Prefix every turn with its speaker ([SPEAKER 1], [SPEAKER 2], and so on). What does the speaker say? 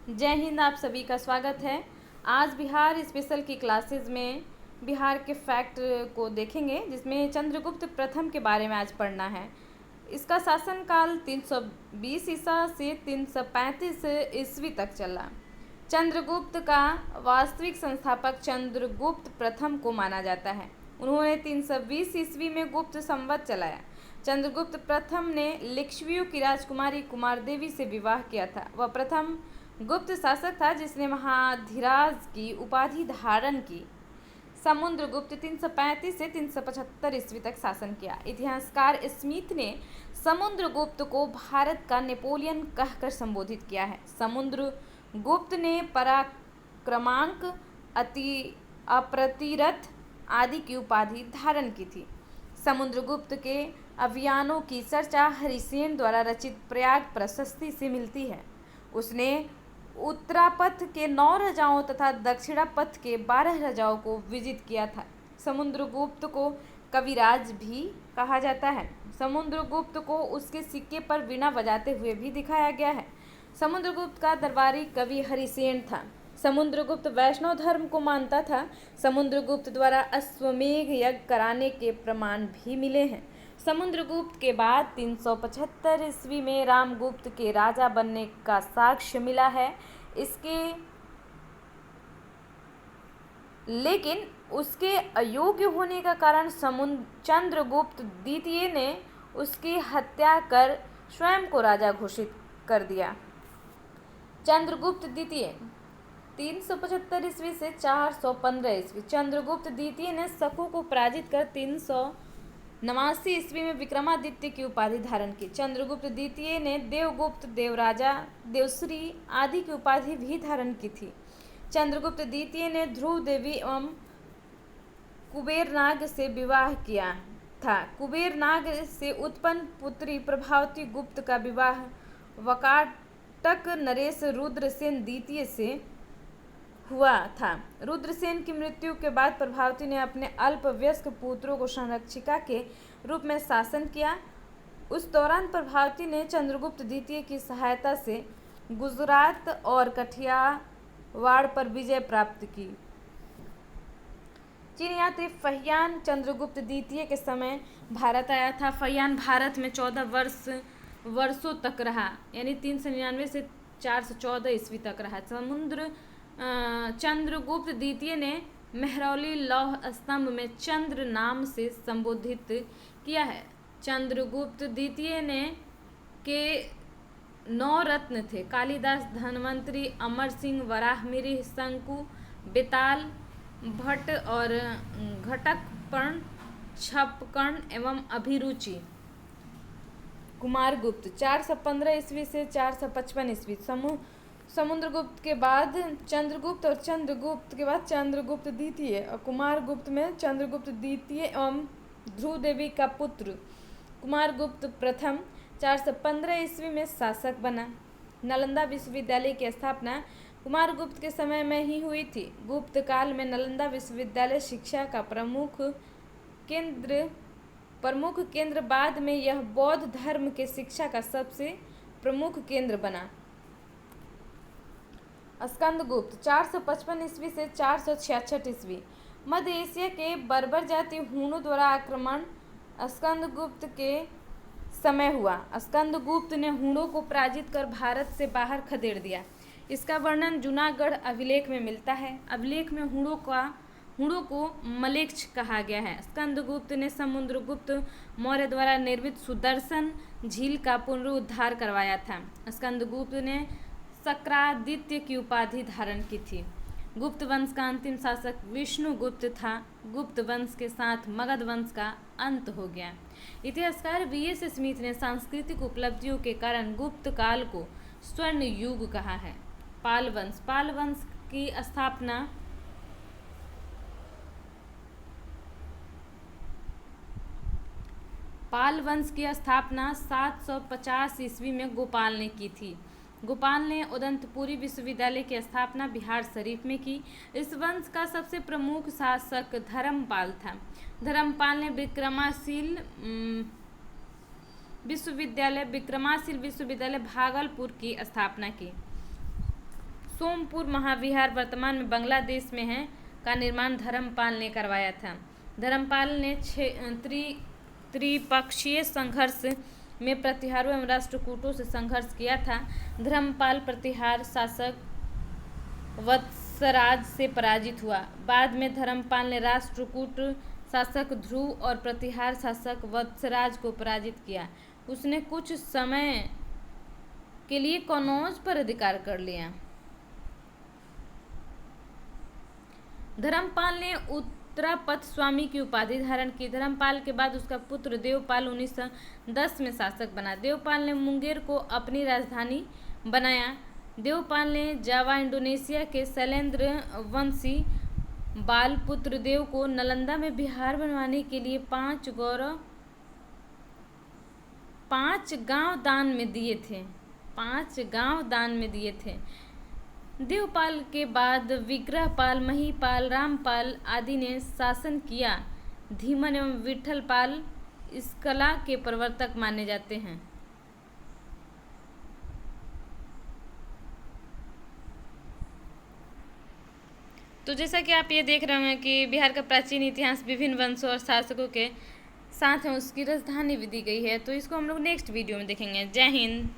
[SPEAKER 1] जय हिंद। आप सभी का स्वागत है। आज बिहार स्पेशल की क्लासेस में बिहार के फैक्ट को देखेंगे, जिसमें चंद्रगुप्त प्रथम के बारे में आज पढ़ना है। इसका शासनकाल 320 ईसा से 335 ईस्वी तक चला। चंद्रगुप्त का वास्तविक संस्थापक चंद्रगुप्त प्रथम को माना जाता है। उन्होंने 320 ईस्वी में गुप्त संवत चलाया। चंद्रगुप्त प्रथम ने लिच्छवियों की राजकुमारी कुमारदेवी से विवाह किया था। वह प्रथम गुप्त शासक था जिसने महाधिराज की उपाधि धारण की। समुद्रगुप्त 335 से 375 ईस्वी तक शासन किया। इतिहासकार स्मिथ ने समुद्रगुप्त को भारत का नेपोलियन कहकर संबोधित किया है। समुद्रगुप्त ने पराक्रमांक, अति अप्रतिरथ आदि की उपाधि धारण की थी। समुद्रगुप्त के अभियानों की चर्चा हरिसेन द्वारा रचित प्रयाग प्रशस्ति से मिलती है। उसने उत्तरापथ के 9 राजाओं तथा दक्षिणापथ के 12 राजाओं को विजित किया था। समुद्रगुप्त को कविराज भी कहा जाता है। समुद्रगुप्त को उसके सिक्के पर वीणा बजाते हुए भी दिखाया गया है। समुद्रगुप्त का दरबारी कवि हरिसेन था। समुद्रगुप्त वैष्णव धर्म को मानता था। समुद्रगुप्त द्वारा अश्वमेध यज्ञ कराने के प्रमाण भी मिले हैं। समुद्रगुप्त के बाद 375 ईस्वी में रामगुप्त के राजा बनने का साक्ष्य मिला है। लेकिन उसके अयोग्य होने का कारण चंद्रगुप्त द्वितीय ने उसकी हत्या कर स्वयं को राजा घोषित कर दिया। चंद्रगुप्त द्वितीय 375 ईस्वी से 415 ईस्वी। चंद्रगुप्त द्वितीय ने शकों को पराजित कर 389 ईस्वी में विक्रमादित्य की उपाधि धारण की। चंद्रगुप्त द्वितीय ने देवगुप्त, देवराजा, देवश्री आदि की उपाधि भी धारण की थी। चंद्रगुप्त द्वितीय ने ध्रुव देवी एवं कुबेरनाग से विवाह किया था। कुबेरनाग से उत्पन्न पुत्री प्रभावती गुप्त का विवाह वकाटक नरेश रुद्रसेन द्वितीय से हुआ था। रुद्रसेन की मृत्यु के बाद प्रभावती ने अपने अल्पवयस्क पुत्रों को संरक्षिका के रूप में शासन किया। उस दौरान प्रभावती ने चंद्रगुप्त द्वितीय की सहायता से गुजरात और कठियावाड़ पर विजय प्राप्त की। चीन यात्री फहियान चंद्रगुप्त द्वितीय के समय भारत आया था। फहियान भारत में 14 वर्षों तक रहा, यानी 399 से 414 ईस्वी तक रहा। चंद्रगुप्त द्वितीय ने मेहरौली लौह स्तंभ में चंद्र नाम से संबोधित किया है। चंद्रगुप्त द्वितीय ने के 9 रत्न थे: कालिदास, धन्वंतरी, अमर सिंह, वराहमिहिर, शंकु, बेताल, भट्ट और घटकर्ण, छपकर्ण एवं अभिरुचि। कुमारगुप्त 415 ईस्वी से 455 ईस्वी। समुद्रगुप्त के बाद चंद्रगुप्त और चंद्रगुप्त के बाद चंद्रगुप्त द्वितीय और कुमारगुप्त में चंद्रगुप्त द्वितीय एवं ध्रुव देवी का पुत्र कुमारगुप्त प्रथम 415 ईस्वी में शासक बना। नालंदा विश्वविद्यालय की स्थापना कुमारगुप्त के समय में ही हुई थी। गुप्त काल में नालंदा विश्वविद्यालय शिक्षा का प्रमुख केंद्र बाद में यह बौद्ध धर्म के शिक्षा का सबसे प्रमुख केंद्र बना। स्कंदगुप्त 455 ईस्वी से 466 ईस्वी। मध्य एशिया के बर्बर जाति हूणों द्वारा आक्रमण स्कंदगुप्त के समय हुआ। स्कंदगुप्त ने हूणों को पराजित कर भारत से बाहर खदेड़ दिया। इसका वर्णन जूनागढ़ अभिलेख में मिलता है। अभिलेख में हूणों को मलेच्छ कहा गया है। स्कंदगुप्त ने समुद्रगुप्त मौर्य द्वारा निर्मित सुदर्शन झील का पुनरुद्धार करवाया था। स्कंदगुप्त ने शक्रादित्य की उपाधि धारण की थी। गुप्त वंश का अंतिम शासक विष्णुगुप्त था। गुप्त वंश के साथ मगध वंश का अंत हो गया। इतिहासकार V.S. स्मिथ ने सांस्कृतिक उपलब्धियों के कारण गुप्त काल को स्वर्ण युग कहा है। पाल वंश की स्थापना 750 ईस्वी में गोपाल ने की थी। गोपाल ने उदंतपुरी विश्वविद्यालय की स्थापना बिहार शरीफ में की। इस वंश का सबसे प्रमुख शासक धर्मपाल था। धर्मपाल ने विक्रमाशील विश्वविद्यालय भागलपुर की स्थापना की। सोमपुर महाविहार वर्तमान में बांग्लादेश में है का निर्माण धर्मपाल ने करवाया था। धर्मपाल ने त्रिपक्षीय संघर्ष में प्रतिहारों एवं राष्ट्रकूटों से संघर्ष किया था। धर्मपाल प्रतिहार शासक वत्सराज से पराजित हुआ। बाद में धर्मपाल ने राष्ट्रकूट शासक ध्रुव और प्रतिहार शासक वत्सराज को पराजित किया। उसने कुछ समय के लिए कनौज पर अधिकार कर लिया। धर्मपाल ने उत्तरापथ स्वामी की उपाधि धारण की। धर्मपाल के बाद उसका पुत्र देवपाल 1910 में शासक बना। देवपाल ने मुंगेर को अपनी राजधानी बनाया। देवपाल ने जावा इंडोनेशिया के शैलेंद्र वंशी बालपुत्र देव को नालंदा में बिहार बनवाने के लिए 5 गांव दान में दिए थे। देवपाल के बाद विग्रहपाल, महीपाल, रामपाल आदि ने शासन किया। धीमन एवं विठलपाल इस कला के प्रवर्तक माने जाते हैं। तो जैसा कि आप ये देख रहे हैं कि बिहार का प्राचीन इतिहास विभिन्न वंशों और शासकों के साथ है, उसकी राजधानी भी दी गई है। तो इसको हम लोग नेक्स्ट वीडियो में देखेंगे। जय हिंद।